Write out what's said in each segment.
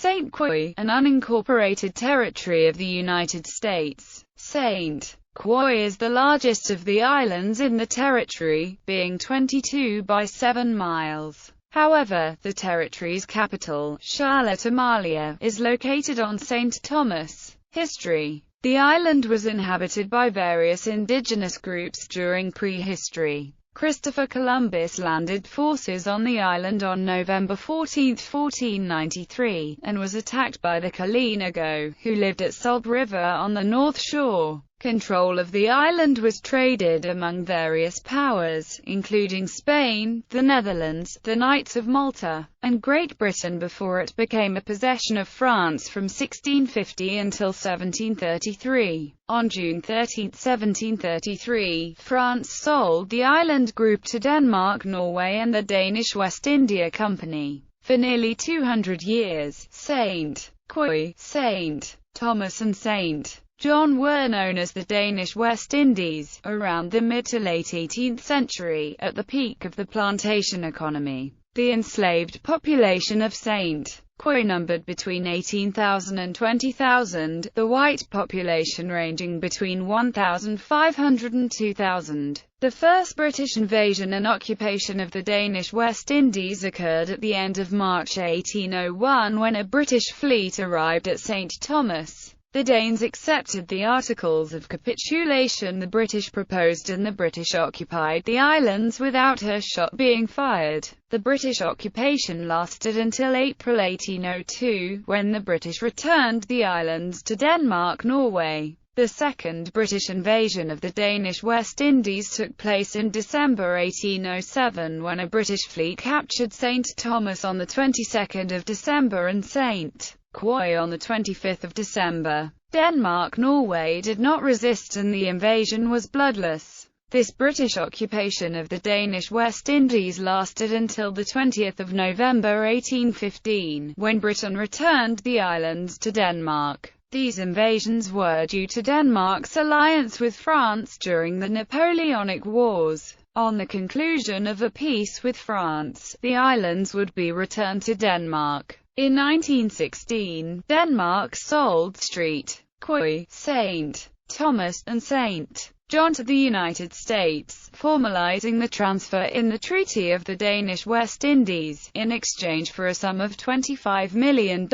St. Croix, an unincorporated territory of the United States. St. Croix is the largest of the islands in the territory, being 22 by 7 miles. However, the territory's capital, Charlotte Amalia, is located on St. Thomas. History. The island was inhabited by various indigenous groups during prehistory. Christopher Columbus landed forces on the island on November 14, 1493, and was attacked by the Kalinago, who lived at Salt River on the north shore. Control of the island was traded among various powers, including Spain, the Netherlands, the Knights of Malta, and Great Britain before it became a possession of France from 1650 until 1733. On June 13, 1733, France sold the island group to Denmark, Norway and the Danish West India Company. For nearly 200 years, St. Croix, St. Thomas and St. John were known as the Danish West Indies. Around the mid to late 18th century, at the peak of the plantation economy, the enslaved population of St. Croix numbered between 18,000 and 20,000, the white population ranging between 1,500 and 2,000. The first British invasion and occupation of the Danish West Indies occurred at the end of March 1801 when a British fleet arrived at St. Thomas. The Danes accepted the Articles of Capitulation the British proposed and the British occupied the islands without a shot being fired. The British occupation lasted until April 1802, when the British returned the islands to Denmark, Norway. The second British invasion of the Danish West Indies took place in December 1807 when a British fleet captured St. Thomas on the 22nd of December and St. Croix on the 25th of December. Denmark-Norway did not resist and the invasion was bloodless. This British occupation of the Danish West Indies lasted until the 20th of November 1815, when Britain returned the islands to Denmark. These invasions were due to Denmark's alliance with France during the Napoleonic Wars. On the conclusion of a peace with France, the islands would be returned to Denmark. In 1916, Denmark sold St. Croix, St. Thomas, and St. John to the United States, formalizing the transfer in the Treaty of the Danish West Indies, in exchange for a sum of $25 million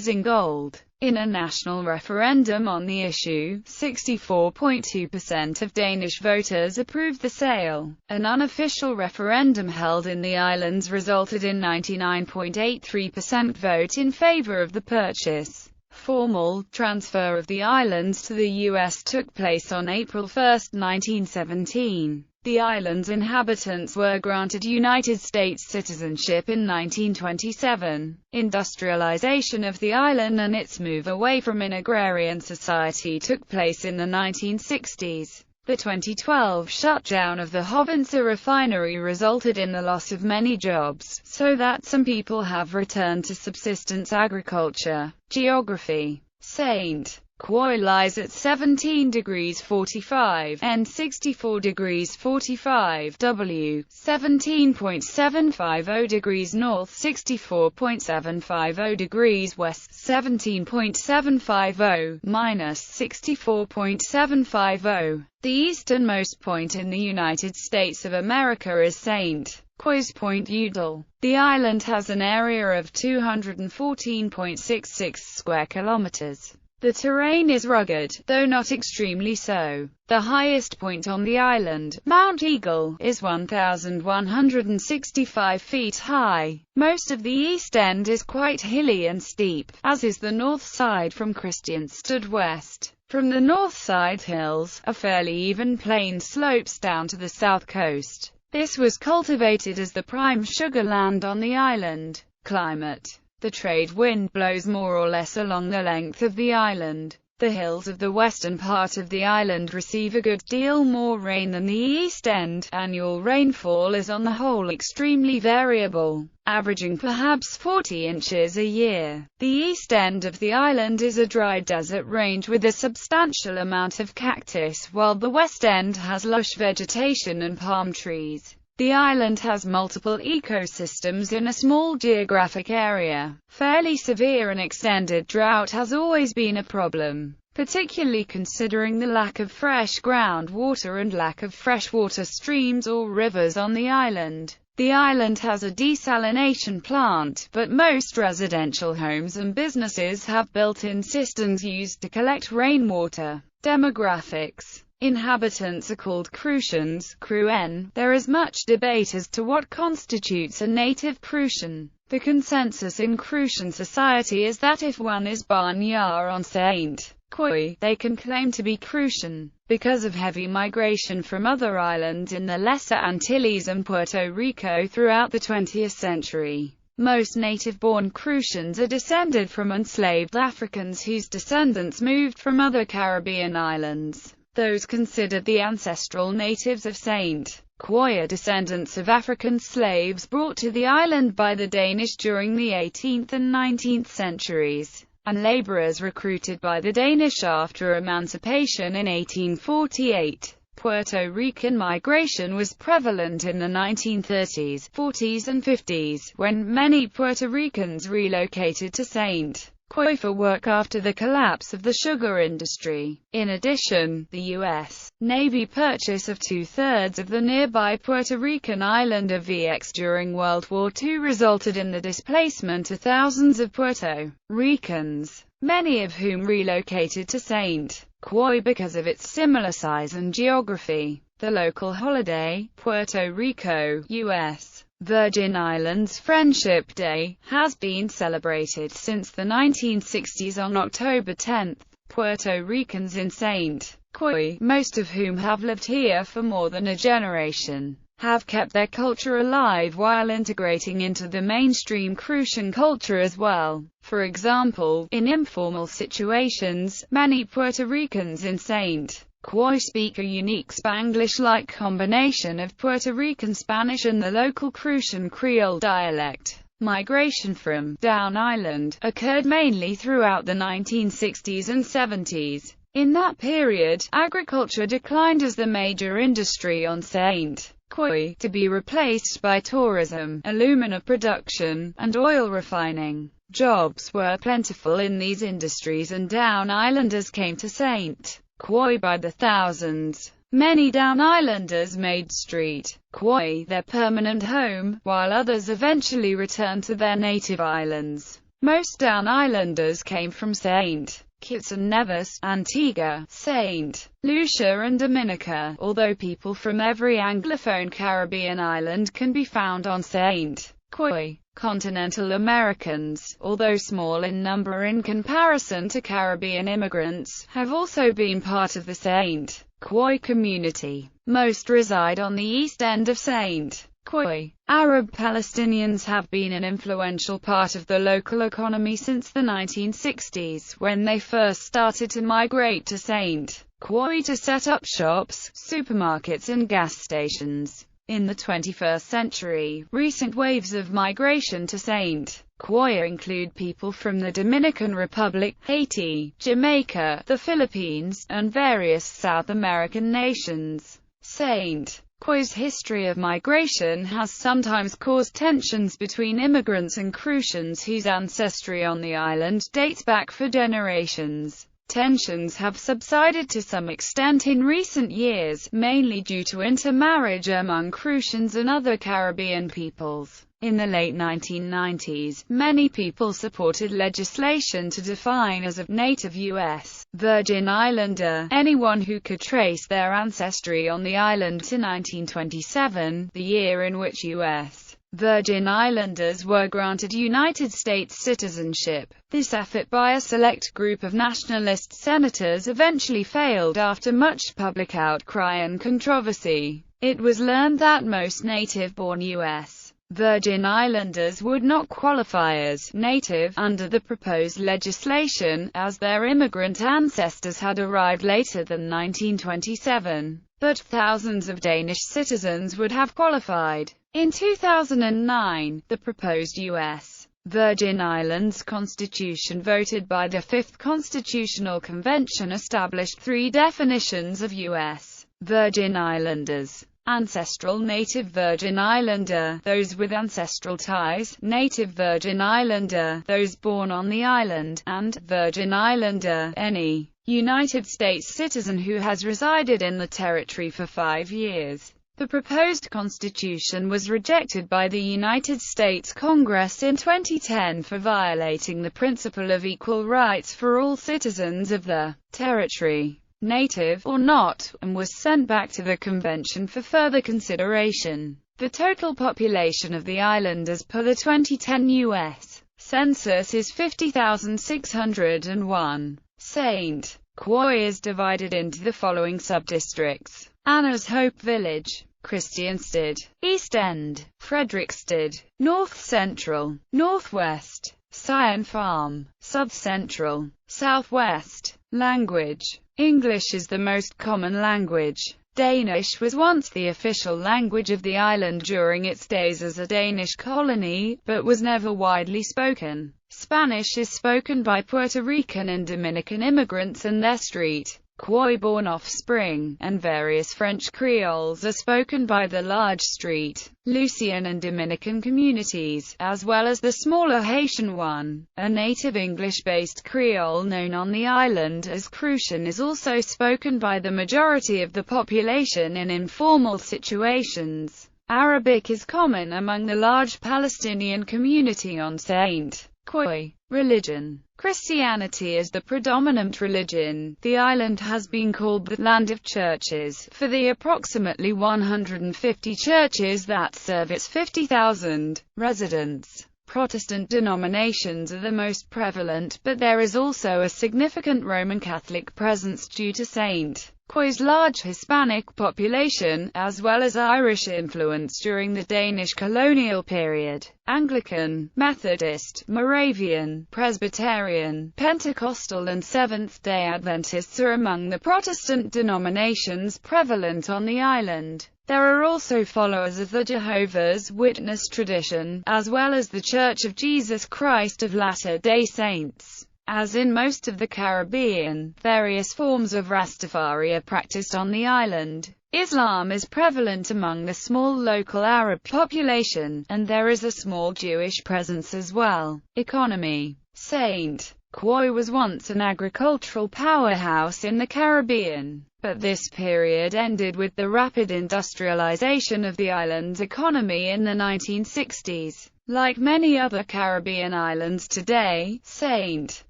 in gold. In a national referendum on the issue, 64.2% of Danish voters approved the sale. An unofficial referendum held in the islands resulted in 99.83% vote in favor of the purchase. Formal transfer of the islands to the U.S. took place on April 1, 1917. The island's inhabitants were granted United States citizenship in 1927. Industrialization of the island and its move away from an agrarian society took place in the 1960s. The 2012 shutdown of the Hovenså refinery resulted in the loss of many jobs, so that some people have returned to subsistence agriculture. Geography. St. Croix lies at 17 degrees 45 and 64 degrees 45 W, 17.750 degrees north, 64.750 degrees west, 17.750 minus 64.750. The easternmost point in the United States of America is St. Croix Point Udall. The island has an area of 214.66 square kilometers. The terrain is rugged, though not extremely so. The highest point on the island, Mount Eagle, is 1,165 feet high. Most of the east end is quite hilly and steep, as is the north side from Kristianstad west. From the north side hills, a fairly even plain slopes down to the south coast. This was cultivated as the prime sugar land on the island. Climate. The trade wind blows more or less along the length of the island. The hills of the western part of the island receive a good deal more rain than the east end. Annual rainfall is on the whole extremely variable, averaging perhaps 40 inches a year. The east end of the island is a dry desert range with a substantial amount of cactus, while the west end has lush vegetation and palm trees. The island has multiple ecosystems in a small geographic area. Fairly severe and extended drought has always been a problem, particularly considering the lack of fresh groundwater and lack of freshwater streams or rivers on the island. The island has a desalination plant, but most residential homes and businesses have built-in cisterns used to collect rainwater. Demographics. Inhabitants are called Crucians, Croix. There is much debate as to what constitutes a native Crucian. The consensus in Crucian society is that if one is Barnyar on St. Croix, they can claim to be Crucian. Because of heavy migration from other islands in the Lesser Antilles and Puerto Rico throughout the 20th century, most native-born Crucians are descended from enslaved Africans whose descendants moved from other Caribbean islands. Those considered the ancestral natives of St. Croix are descendants of African slaves brought to the island by the Danish during the 18th and 19th centuries, and laborers recruited by the Danish after emancipation in 1848. Puerto Rican migration was prevalent in the 1930s, 40s and 50s, when many Puerto Ricans relocated to St. Croix for work after the collapse of the sugar industry. In addition, the U.S. Navy purchase of two-thirds of the nearby Puerto Rican island of VX during World War II resulted in the displacement of thousands of Puerto Ricans, many of whom relocated to St. Croix because of its similar size and geography. The local holiday, Puerto Rico, U.S. Virgin Islands Friendship Day, has been celebrated since the 1960s on October 10. Puerto Ricans in St. Croix, most of whom have lived here for more than a generation, have kept their culture alive while integrating into the mainstream Crucian culture as well. For example, in informal situations, many Puerto Ricans in St. Croix speak a unique Spanglish-like combination of Puerto Rican Spanish and the local Crucian Creole dialect. Migration from Down Island occurred mainly throughout the 1960s and 70s. In that period, agriculture declined as the major industry on St. Croix, to be replaced by tourism, alumina production, and oil refining. Jobs were plentiful in these industries and Down Islanders came to St. Croix by the thousands. Many Down Islanders made St. Croix their permanent home, while others eventually returned to their native islands. Most Down Islanders came from St. Kitts and Nevis, Antigua, St. Lucia and Dominica, although people from every Anglophone Caribbean island can be found on St. Croix. Continental Americans, although small in number in comparison to Caribbean immigrants, have also been part of the St. Croix community. Most reside on the east end of St. Croix. Arab Palestinians have been an influential part of the local economy since the 1960s, when they first started to migrate to St. Croix to set up shops, supermarkets and gas stations. In the 21st century, recent waves of migration to St. Croix include people from the Dominican Republic, Haiti, Jamaica, the Philippines, and various South American nations. St. Croix's history of migration has sometimes caused tensions between immigrants and Crucians whose ancestry on the island dates back for generations. Tensions have subsided to some extent in recent years, mainly due to intermarriage among Crucians and other Caribbean peoples. In the late 1990s, many people supported legislation to define as a native U.S. Virgin Islander anyone who could trace their ancestry on the island to 1927, the year in which U.S. Virgin Islanders were granted United States citizenship. This effort by a select group of nationalist senators eventually failed after much public outcry and controversy. It was learned that most native-born U.S. Virgin Islanders would not qualify as native under the proposed legislation, as their immigrant ancestors had arrived later than 1927. But thousands of Danish citizens would have qualified. In 2009, the proposed U.S. Virgin Islands Constitution voted by the Fifth Constitutional Convention established three definitions of U.S. Virgin Islanders. Ancestral Native Virgin Islander, those with ancestral ties, Native Virgin Islander, those born on the island, and Virgin Islander, any United States citizen who has resided in the territory for 5 years. The proposed constitution was rejected by the United States Congress in 2010 for violating the principle of equal rights for all citizens of the territory, native or not, and was sent back to the convention for further consideration. The total population of the island as per the 2010 U.S. Census is 50,601. St. Croix is divided into the following subdistricts: Anna's Hope Village, Christiansted, East End, Frederiksted, North Central, Northwest, Cyan Farm, South Central, Southwest. Language: English is the most common language. Danish was once the official language of the island during its days as a Danish colony, but was never widely spoken. Spanish is spoken by Puerto Rican and Dominican immigrants and their street, Croix-born offspring, and various French Creoles are spoken by the large street, Lucian and Dominican communities, as well as the smaller Haitian one. A native English-based Creole known on the island as Croutian is also spoken by the majority of the population in informal situations. Arabic is common among the large Palestinian community on St. Croix. Religion: Christianity is the predominant religion. The island has been called the Land of Churches, for the approximately 150 churches that serve its 50,000 residents. Protestant denominations are the most prevalent, but there is also a significant Roman Catholic presence due to St. Croix's large Hispanic population, as well as Irish influence during the Danish colonial period. Anglican, Methodist, Moravian, Presbyterian, Pentecostal and Seventh-day Adventists are among the Protestant denominations prevalent on the island. There are also followers of the Jehovah's Witness tradition, as well as the Church of Jesus Christ of Latter-day Saints. As in most of the Caribbean, various forms of Rastafari are practiced on the island. Islam is prevalent among the small local Arab population, and there is a small Jewish presence as well. Economy: St. Croix was once an agricultural powerhouse in the Caribbean, but this period ended with the rapid industrialization of the island's economy in the 1960s. Like many other Caribbean islands today, St.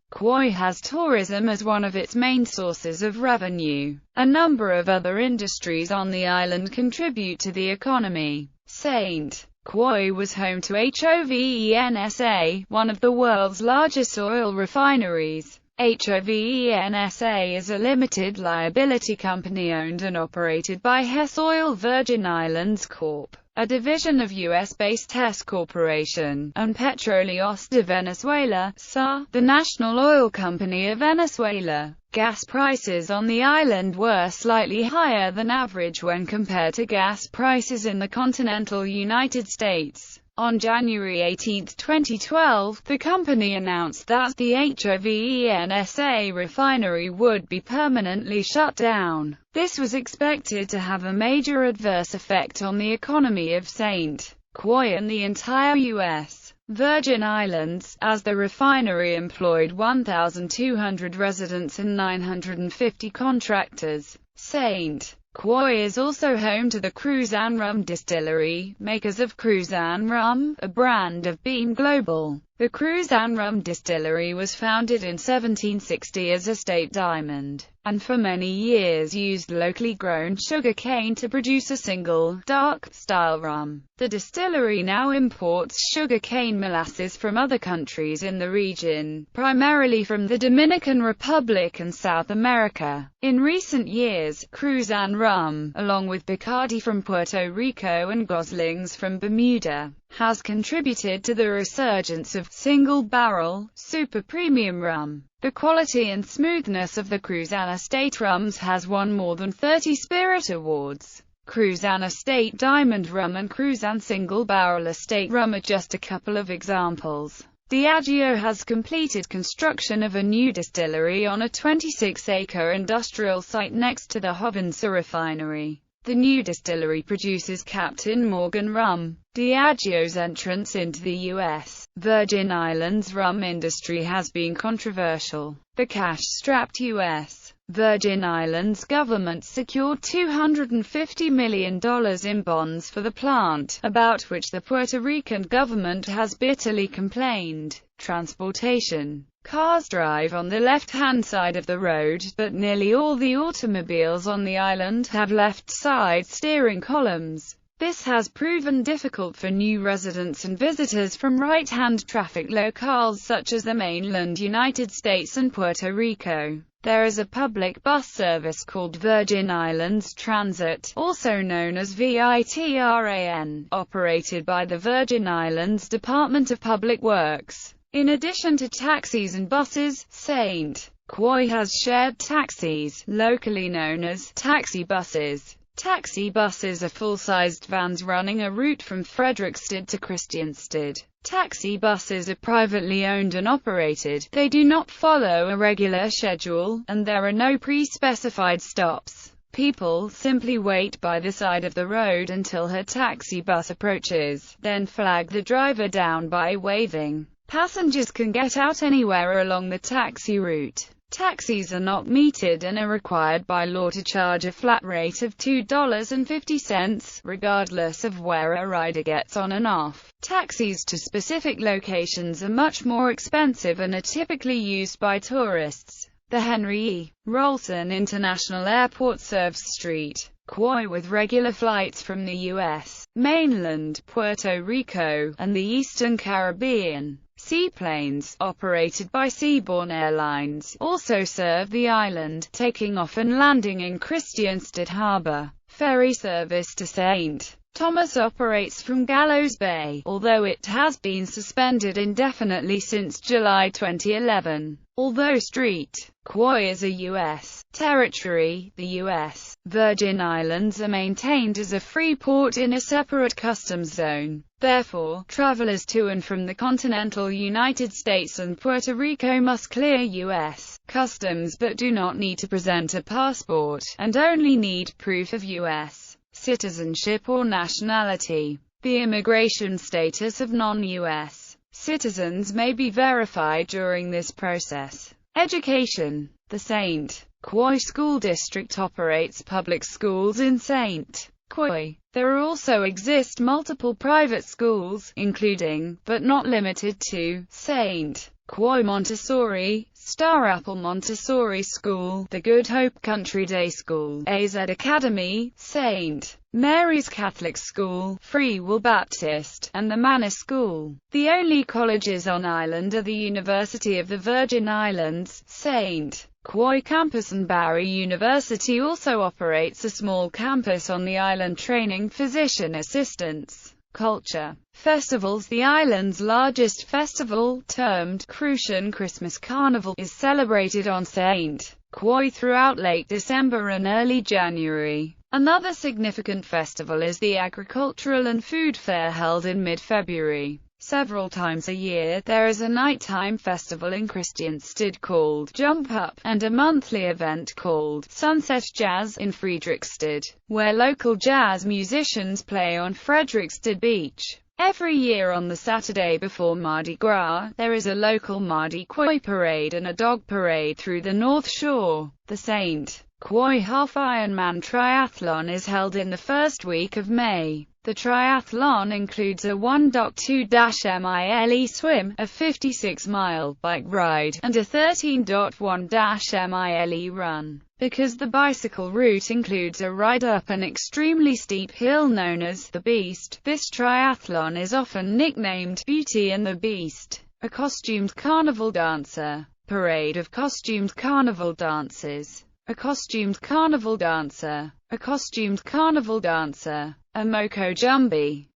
Croix has tourism as one of its main sources of revenue. A number of other industries on the island contribute to the economy. St. Croix was home to HOVENSA, one of the world's largest oil refineries. HOVENSA is a limited liability company owned and operated by Hess Oil Virgin Islands Corp., a division of U.S.-based Hess Corporation, and Petróleos de Venezuela, SA, the national oil company of Venezuela. Gas prices on the island were slightly higher than average when compared to gas prices in the continental United States. On January 18, 2012, the company announced that the HOVENSA refinery would be permanently shut down. This was expected to have a major adverse effect on the economy of St. Croix and the entire U.S. Virgin Islands, as the refinery employed 1,200 residents and 950 contractors. St. Croix is also home to the Croix Rum Distillery, makers of Croix Rum, a brand of Beam Global. The Croix Rum Distillery was founded in 1760 as a state diamond, and for many years used locally grown sugar cane to produce a single, dark-style rum. The distillery now imports sugar cane molasses from other countries in the region, primarily from the Dominican Republic and South America. In recent years, Croix Rum, along with Bacardi from Puerto Rico and Goslings from Bermuda, has contributed to the resurgence of single-barrel, super-premium rum. The quality and smoothness of the Croix Estate rums has won more than 30 Spirit Awards. Croix Estate Diamond Rum and Croix Single Barrel Estate Rum are just a couple of examples. Diageo has completed construction of a new distillery on a 26-acre industrial site next to the Hovensa refinery. The new distillery produces Captain Morgan rum. Diageo's entrance into the U.S. Virgin Islands rum industry has been controversial. The cash-strapped U.S. Virgin Islands government secured $250 million in bonds for the plant, about which the Puerto Rican government has bitterly complained. Transportation. Cars drive on the left-hand side of the road, but nearly all the automobiles on the island have left-side steering columns. This has proven difficult for new residents and visitors from right-hand traffic locales such as the mainland United States and Puerto Rico. There is a public bus service called Virgin Islands Transit, also known as VITRAN, operated by the Virgin Islands Department of Public Works. In addition to taxis and buses, St. Croix has shared taxis, locally known as taxi buses. Taxi buses are full-sized vans running a route from Frederiksted to Kristianstad. Taxi buses are privately owned and operated. They do not follow a regular schedule, and there are no pre-specified stops. People simply wait by the side of the road until her taxi bus approaches, then flag the driver down by waving. Passengers can get out anywhere along the taxi route. Taxis are not metered and are required by law to charge a flat rate of $2.50, regardless of where a rider gets on and off. Taxis to specific locations are much more expensive and are typically used by tourists. The Henry E. Rolson International Airport serves St. Croix with regular flights from the U.S. mainland, Puerto Rico, and the Eastern Caribbean. Seaplanes, operated by Seabourn Airlines, also serve the island, taking off and landing in Kristianstad Harbor. Ferry service to St. Thomas operates from Gallows Bay, although it has been suspended indefinitely since July 2011. Although St. Croix is a U.S. territory, the U.S. Virgin Islands are maintained as a free port in a separate customs zone. Therefore, travelers to and from the continental United States and Puerto Rico must clear U.S. customs but do not need to present a passport, and only need proof of U.S. citizenship or nationality. The immigration status of non-U.S. citizens may be verified during this process. Education. The St. Croix School District operates public schools in St. Croix. There also exist multiple private schools, including, but not limited to, St. Croix Montessori, Star Apple Montessori School, the Good Hope Country Day School, AZ Academy, St. Mary's Catholic School, Free Will Baptist, and the Manor School. The only colleges on island are the University of the Virgin Islands, St. Croix campus, and Barry University also operates a small campus on the island training physician assistants. Culture. Festivals. The island's largest festival, termed Crucian Christmas Carnival, is celebrated on St. Croix throughout late December and early January. Another significant festival is the Agricultural and Food Fair held in mid-February. Several times a year, there is a nighttime festival in Kristianstad called Jump Up, and a monthly event called Sunset Jazz in Frederiksted, where local jazz musicians play on Frederiksted Beach. Every year on the Saturday before Mardi Gras, there is a local Mardi Croix parade and a dog parade through the North Shore. The St. Croix Half Ironman Triathlon is held in the first week of May. The triathlon includes a 1.2-mile swim, a 56-mile bike ride, and a 13.1-mile run. Because the bicycle route includes a ride up an extremely steep hill known as the Beast, this triathlon is often nicknamed Beauty and the Beast. A costumed carnival dancer. Parade of costumed carnival dancers. A costumed carnival dancer. A costumed carnival dancer. A Moko Jumbi.